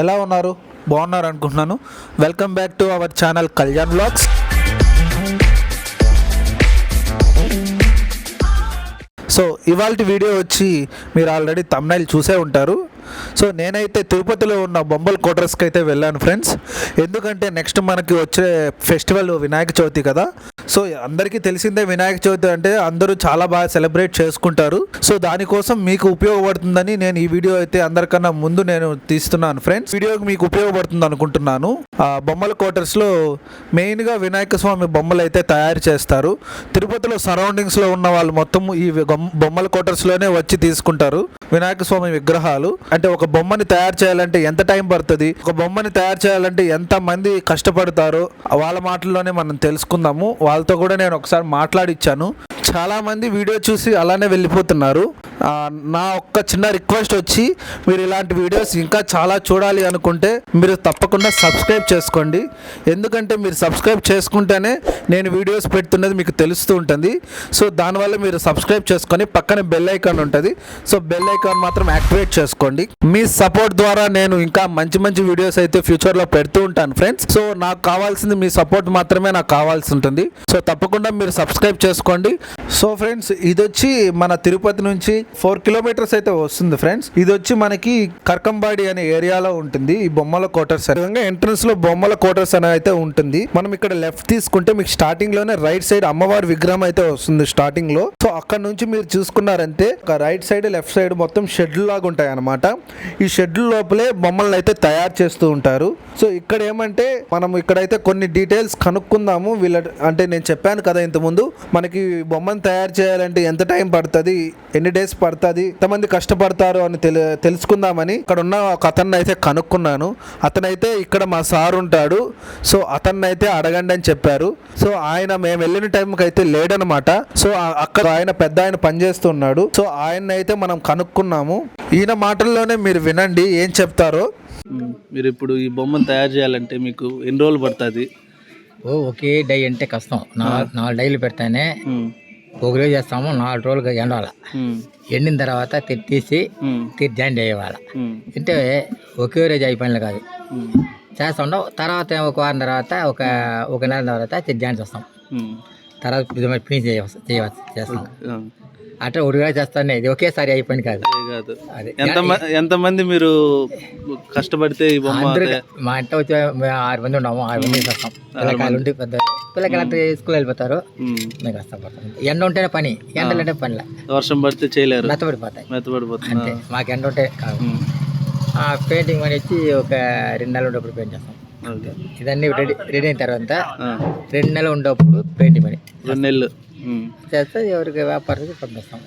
ఎలా ఉన్నారు? బాగున్నారు అనుకుంటున్నాను. Welcome back to our channel Kalyan vlogs. So ఇవాల్టి వీడియో వచ్చి మీరు ఆల్రెడీ థంబ్నైల్ చూసే ఉంటారు. సో నేనైతే తిరుపతిలో ఉన్న బొమ్మల కోటర్స్కి అయితే వెళ్ళాను ఫ్రెండ్స్. ఎందుకంటే నెక్స్ట్ మనకి వచ్చే ఫెస్టివల్ వినాయక చవితి కదా. సో అందరికీ తెలిసిందే, వినాయక చవితి అంటే అందరూ చాలా బాగా సెలబ్రేట్ చేసుకుంటారు. సో దానికోసం మీకు ఉపయోగపడుతుందని నేను ఈ వీడియో అయితే అందరికన్నా ముందు నేను తీస్తున్నాను ఫ్రెండ్స్. వీడియోకి మీకు ఉపయోగపడుతుంది అనుకుంటున్నాను. బొమ్మల కోటర్స్లో మెయిన్గా వినాయక స్వామి బొమ్మలు అయితే తయారు చేస్తారు. తిరుపతిలో సరౌండింగ్స్లో ఉన్న వాళ్ళు మొత్తం ఈ బొమ్మల కోటర్స్లోనే వచ్చి తీసుకుంటారు వినాయక స్వామి విగ్రహాలు. అంటే ఒక బొమ్మని తయారు చేయాలంటే ఎంత టైం పడుతుంది, ఒక బొమ్మని తయారు చేయాలంటే ఎంత మంది కష్టపడతారో వాళ్ళ మాటల్లోనే మనం తెలుసుకుందాము. వాళ్ళతో కూడా నేను ఒకసారి మాట్లాడిచ్చాను. చాలా మంది వీడియో చూసి అలానే వెళ్ళిపోతున్నారు. నా ఒక్క చిన్న రిక్వెస్ట్ వచ్చి, మీరు ఇలాంటి వీడియోస్ ఇంకా చాలా చూడాలి అనుకుంటే మీరు తప్పకుండా సబ్స్క్రైబ్ చేసుకోండి. ఎందుకంటే మీరు సబ్స్క్రైబ్ చేసుకుంటేనే నేను వీడియోస్ పెడుతున్నది మీకు తెలుస్తూ ఉంటుంది. సో దానివల్ల మీరు సబ్స్క్రైబ్ చేసుకొని పక్కన బెల్ ఐకాన్ ఉంటుంది. సో బెల్ ఐకాన్ మాత్రం యాక్టివేట్ చేసుకోండి. మీ సపోర్ట్ ద్వారా నేను ఇంకా మంచి మంచి వీడియోస్ అయితే ఫ్యూచర్లో పెడుతూ ఉంటాను ఫ్రెండ్స్. సో నాకు కావాల్సింది మీ సపోర్ట్ మాత్రమే నాకు కావాల్సి ఉంటుంది. సో తప్పకుండా మీరు సబ్స్క్రైబ్ చేసుకోండి. సో ఫ్రెండ్స్, ఇది వచ్చి మన తిరుపతి నుంచి 4 కిలోమీటర్స్ అయితే వస్తుంది ఫ్రెండ్స్. ఇది వచ్చి మనకి కర్కంబాడి అనే ఏరియాలో ఉంటుంది ఈ బొమ్మల కోటర్స్. విధంగా ఎంట్రన్స్ లో బొమ్మల కోటర్స్ అనే అయితే ఉంటుంది. మనం ఇక్కడ లెఫ్ట్ తీసుకుంటే మీకు స్టార్టింగ్ లోనే రైట్ సైడ్ అమ్మవారి విగ్రహం అయితే వస్తుంది స్టార్టింగ్ లో. సో అక్కడ నుంచి మీరు చూసుకున్నారంటే రైట్ సైడ్ లెఫ్ట్ సైడ్ మొత్తం షెడ్లు లాగా ఉంటాయి అనమాట. ఈ షెడ్ల లోపలే బొమ్మలను అయితే తయారు చేస్తూ ఉంటారు. సో ఇక్కడ ఏమంటే మనం ఇక్కడైతే కొన్ని డీటెయిల్స్ కనుక్కుందాము. అంటే నేను చెప్పాను కదా ఇంతకుముందు, మనకి బొమ్మను తయారు చేయాలంటే ఎంత టైం పడుతుంది, ఎన్ని డేస్ పడుతుంది, ఎంతమంది కష్టపడతారు అని తెలుసుకుందామని ఇక్కడ ఉన్న ఒక అతన్ని అయితే కనుక్కున్నాను. అతనైతే ఇక్కడ మా సార్ ఉంటాడు. సో అతన్ని అయితే అడగండి అని చెప్పారు. సో ఆయన మేము వెళ్ళిన టైంకి అయితే లేడనమాట. సో అక్కడ ఆయన పెద్ద ఆయన పనిచేస్తున్నాడు. సో ఆయన అయితే మనం కనుక్కున్నాము. ఈయన మాటల్లోనే మీరు వినండి ఏం చెప్తారో. మీరు ఇప్పుడు ఈ బొమ్మను తయారు చేయాలంటే మీకు ఎన్ని రోజులు పడుతుంది? ఒకే డై అంటే కష్టం. 4 డైలు పెడితేనే ఒక రోజు చేస్తాము, 4 రోజులుగా ఎండాల. ఎండిన తర్వాత తీసి జాయిన్ చేయాలి. అంటే ఒకే రోజు అయిపోయిన కాదు, చేస్తాం. తర్వాత ఒక వారం తర్వాత ఒక నెల తర్వాత జాయిన్ చేస్తాం. తర్వాత ఫినిష్ చేస్తాం. అంటే ఒకటిగా చేస్తానే, ఇది ఒకేసారి అయిపోయింది కాదు. ఎంతమంది మీరు కష్టపడితే ఈ బొమ్మ? మా ఇంట వచ్చి 6 మంది ఉన్నాము. 6 మంది చేస్తాం. పిల్లకాయలు ఉంటే పెద్ద పిల్లకాయలు స్కూల్ వెళ్ళిపోతారు. మేము కష్టపడతాం. ఎండ ఉంటేనే పని, ఎండలంటే పనిలే. వర్షం పడితే చేయలేరు, మెత్తపడిపోతాయి. అంతే. మాకు ఎండ ఉంటే కాదు. పెయింటింగ్ అనేసి ఒక 2 నెలలు ఉండేప్పుడు పెయింట్ చేస్తాం. ఇదన్నీ రెడీ అయిన తర్వాత 2 నెలలు ఉండేప్పుడు పెయింటింగ్ పని 2 నెలలు చేస్తే ఎవరికి వ్యాపారానికి పంపిస్తాం.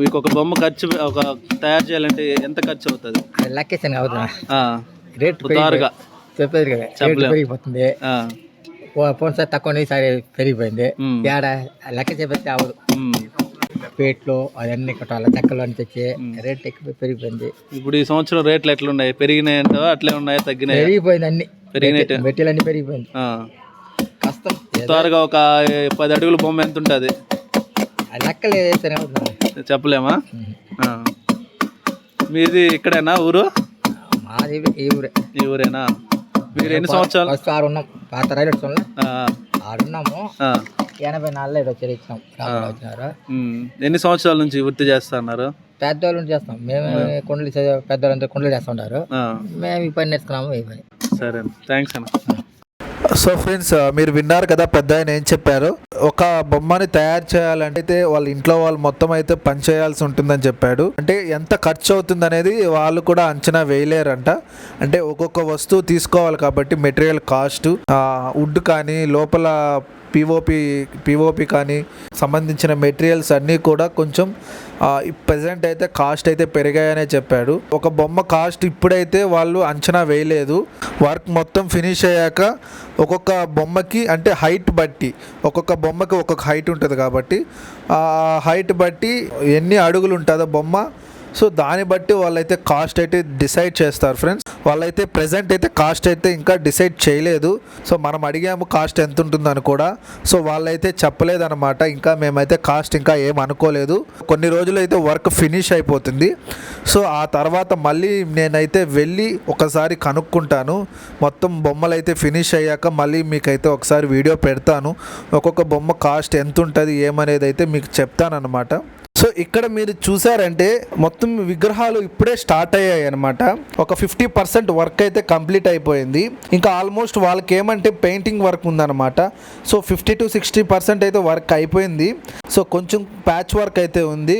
మీకు ఒక బొమ్మ ఖర్చు ఒక తయారు చేయాలంటే ఎంత ఖర్చు అవుతుంది? అది లెక్కేసాను అవుతున్నా. రేట్ చెప్పేది కదా, పెరిగిపోతుంది. పోయినసారి తక్కువ, ఈసారి పెరిగిపోయింది. ఏడ లెక్క చెప్పేస్తే అవ్వదు. పేట్లు అవన్నీ కొట్టాలి, చెక్కలు అని తెచ్చి రేట్ ఎక్కువ పెరిగిపోయింది. ఇప్పుడు ఈ సంవత్సరం రేట్లు ఎట్లున్నాయి? పెరిగినాయంటే అట్లే ఉన్నాయా, తగ్గినాయి? పెరిగిపోయింది. అన్ని పెరిగినాయి, మెటీరియల్ అన్ని పెరిగిపోయింది. కష్టం. త్వరగా ఒక 10 అడుగుల బొమ్మ ఎంత ఉంటుంది? లెక్కలు చెప్పలేమా? మీది ఇక్కడేనా ఊరు? మాది ఈ ఊరే. ఈ ఊరేనా? మీరు ఎన్ని సంవత్సరాలు? ఫస్ట్ 6 ఉన్నాం. పాత రైలు 6 ఉన్నాము. 84లో ఏదో ఇచ్చినాం. ఎన్ని సంవత్సరాల నుంచి వృత్తి చేస్తున్నారు? పెద్దవాళ్ళు నుంచి చేస్తాం మేము. కుండలు పెద్దవాళ్ళంతా కుండలు చేస్తూ ఉంటారు. మేము ఈ పని నేర్చుకున్నాము. ఈ పని. సరే, థ్యాంక్స్ అన్న. సో ఫ్రెండ్స్, మీరు విన్నారు కదా పెద్ద ఆయన ఏం చెప్పారు. ఒక బొమ్మని తయారు చేయాలంటే వాళ్ళ ఇంట్లో వాళ్ళు మొత్తం అయితే పని చేయాల్సి ఉంటుందని చెప్పాడు. అంటే ఎంత ఖర్చు అవుతుంది అనేది వాళ్ళు కూడా అంచనా వేయలేరంట. అంటే ఒక్కొక్క వస్తువు తీసుకోవాలి కాబట్టి మెటీరియల్ కాస్ట్, వుడ్ కానీ లోపల పిఓపి కానీ సంబంధించిన మెటీరియల్స్ అన్నీ కూడా కొంచెం ప్రజెంట్ అయితే కాస్ట్ అయితే పెరిగాయనే చెప్పాడు. ఒక బొమ్మ కాస్ట్ ఇప్పుడైతే వాళ్ళు అంచనా వేయలేదు. వర్క్ మొత్తం ఫినిష్ అయ్యాక ఒక్కొక్క బొమ్మకి అంటే హైట్ బట్టి, ఒక్కొక్క బొమ్మకి ఒక్కొక్క హైట్ ఉంటుంది కాబట్టి ఆ హైట్ బట్టి ఎన్ని అడుగులు ఉంటుందో బొమ్మ, సో దాన్ని బట్టి వాళ్ళైతే కాస్ట్ అయితే డిసైడ్ చేస్తారు ఫ్రెండ్స్. వాళ్ళైతే ప్రజెంట్ అయితే కాస్ట్ అయితే ఇంకా డిసైడ్ చేయలేదు. సో మనం అడిగాము కాస్ట్ ఎంత ఉంటుందని కూడా. సో వాళ్ళైతే చెప్పలేదన్నమాట. ఇంకా మేమైతే కాస్ట్ ఇంకా ఏం అనుకోలేదు. కొన్ని రోజులు అయితే వర్క్ ఫినిష్ అయిపోతుంది. సో ఆ తర్వాత మళ్ళీ నేనైతే వెళ్ళి ఒకసారి కనుక్కుంటాను. మొత్తం బొమ్మలు అయితే ఫినిష్ అయ్యాక మళ్ళీ మీకైతే ఒకసారి వీడియో పెడతాను. ఒక్కొక్క బొమ్మ కాస్ట్ ఎంత ఉంటుంది ఏమనేది అయితే మీకు చెప్తానన్నమాట. సో ఇక్కడ మీరు చూసారంటే మొత్తం విగ్రహాలు ఇప్పుడే స్టార్ట్ అయ్యాయి అనమాట. ఒక 50% వర్క్ అయితే కంప్లీట్ అయిపోయింది. ఇంకా ఆల్మోస్ట్ వాళ్ళకి ఏమంటే పెయింటింగ్ వర్క్ ఉందన్నమాట. సో 50 to 60% అయితే వర్క్ అయిపోయింది. సో కొంచెం ప్యాచ్ వర్క్ అయితే ఉంది.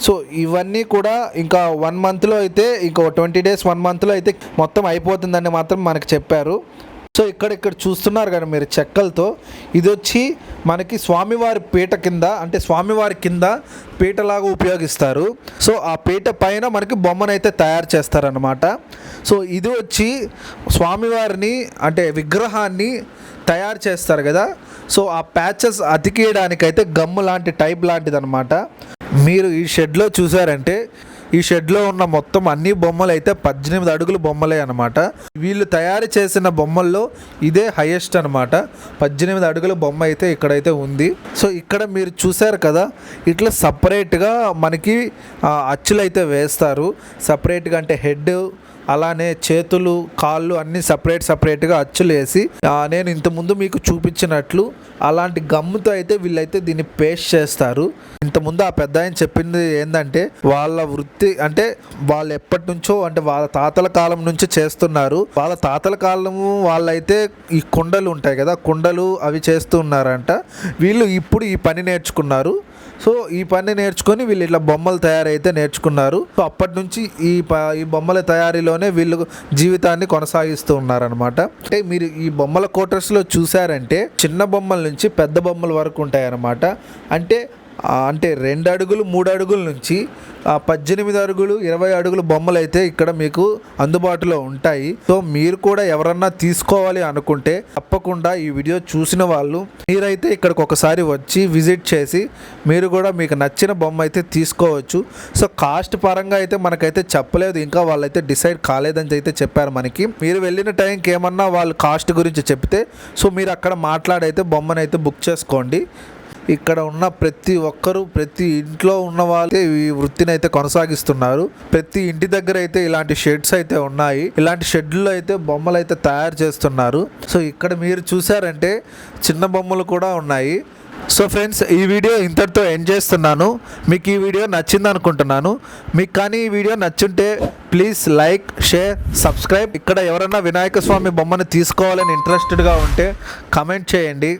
సో ఇవన్నీ కూడా ఇంకా 1 monthలో అయితే ఇంకా 20 days 1 monthలో అయితే మొత్తం అయిపోతుందని మాత్రం మనకు చెప్పారు. సో ఇక్కడ చూస్తున్నారు కదా మీరు చెక్కలతో, ఇది వచ్చి మనకి స్వామివారి పీట కింద, అంటే స్వామివారి కింద పీటలాగా ఉపయోగిస్తారు. సో ఆ పీట పైన మనకి బొమ్మనైతే తయారు చేస్తారనమాట. సో ఇది వచ్చి స్వామివారిని అంటే విగ్రహాన్ని తయారు చేస్తారు కదా. సో ఆ ప్యాచెస్ అతికేయడానికైతే గమ్ము లాంటి టైప్ లాంటిది అనమాట. మీరు ఈ షెడ్లో చూసారంటే ఈ షెడ్లో ఉన్న మొత్తం అన్ని బొమ్మలు అయితే 18 అడుగుల బొమ్మలే అనమాట. వీళ్ళు తయారు చేసిన బొమ్మల్లో ఇదే హైయెస్ట్ అనమాట. 18 అడుగుల బొమ్మ అయితే ఇక్కడైతే ఉంది. సో ఇక్కడ మీరు చూసారు కదా, ఇట్లా సపరేట్గా మనకి అచ్చులు అయితే వేస్తారు. సపరేట్గా అంటే హెడ్, అలానే చేతులు, కాళ్ళు అన్నీ సపరేట్గా అచ్చులు వేసి నేను ఇంతకుముందు మీకు చూపించినట్లు అలాంటి గమ్ముతో అయితే వీళ్ళైతే దీన్ని పేస్ట్ చేస్తారు. ఇంతకుముందు ఆ పెద్ద ఆయన చెప్పింది ఏంటంటే వాళ్ళ వృత్తి అంటే వాళ్ళు ఎప్పటి నుంచో అంటే వాళ్ళ తాతల కాలం నుంచి చేస్తున్నారు. వాళ్ళ తాతల కాలము వాళ్ళైతే ఈ కుండలు ఉంటాయి కదా, కుండలు అవి చేస్తూ ఉన్నారంట. వీళ్ళు ఇప్పుడు ఈ పని నేర్చుకున్నారు. సో ఈ పని నేర్చుకొని వీళ్ళు ఇట్లా బొమ్మలు తయారైతే నేర్చుకున్నారు. సో అప్పటి నుంచి ఈ బొమ్మల తయారీలోనే వీళ్ళు జీవితాన్ని కొనసాగిస్తూ ఉన్నారనమాట. అంటే మీరు ఈ బొమ్మల కోటర్స్లో చూసారంటే చిన్న బొమ్మల నుంచి పెద్ద బొమ్మల వరకు ఉంటాయన్నమాట. అంటే 2 అడుగులు 3 అడుగుల నుంచి 18 అడుగులు 20 అడుగుల బొమ్మలు అయితే ఇక్కడ మీకు అందుబాటులో ఉంటాయి. సో మీరు కూడా ఎవరన్నా తీసుకోవాలి అనుకుంటే తప్పకుండా ఈ వీడియో చూసిన వాళ్ళు మీరైతే ఇక్కడికి ఒకసారి వచ్చి విజిట్ చేసి మీరు కూడా మీకు నచ్చిన బొమ్మ అయితే తీసుకోవచ్చు. సో కాస్ట్ పరంగా అయితే మనకైతే చెప్పలేదు, ఇంకా వాళ్ళైతే డిసైడ్ కాలేదని అయితే చెప్పారు మనకి. మీరు వెళ్ళిన టైంకి ఏమన్నా వాళ్ళు కాస్ట్ గురించి చెప్తే సో మీరు అక్కడ మాట్లాడైతే బొమ్మనైతే బుక్ చేసుకోండి. ఇక్కడ ఉన్న ప్రతి ఒక్కరూ ప్రతి ఇంట్లో ఉన్న వాళ్ళే ఈ వృత్తిని అయితే కొనసాగిస్తున్నారు. ప్రతి ఇంటి దగ్గర అయితే ఇలాంటి షెడ్స్ అయితే ఉన్నాయి. ఇలాంటి షెడ్లో అయితే బొమ్మలు అయితే తయారు చేస్తున్నారు. సో ఇక్కడ మీరు చూసారంటే చిన్న బొమ్మలు కూడా ఉన్నాయి. సో ఫ్రెండ్స్, ఈ వీడియో ఇంతటితో ఎండ్ చేస్తున్నాను. మీకు ఈ వీడియో నచ్చింది అనుకుంటున్నాను. మీకు కానీ ఈ వీడియో నచ్చుంటే ప్లీజ్ లైక్, షేర్, సబ్స్క్రైబ్. ఇక్కడ ఎవరైనా వినాయక స్వామి బొమ్మను తీసుకోవాలని ఇంట్రెస్టెడ్గా ఉంటే కమెంట్ చేయండి.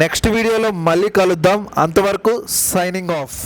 నెక్స్ట్ వీడియోలో మళ్ళీ కలుద్దాం. అంతవరకు సైనింగ్ ఆఫ్.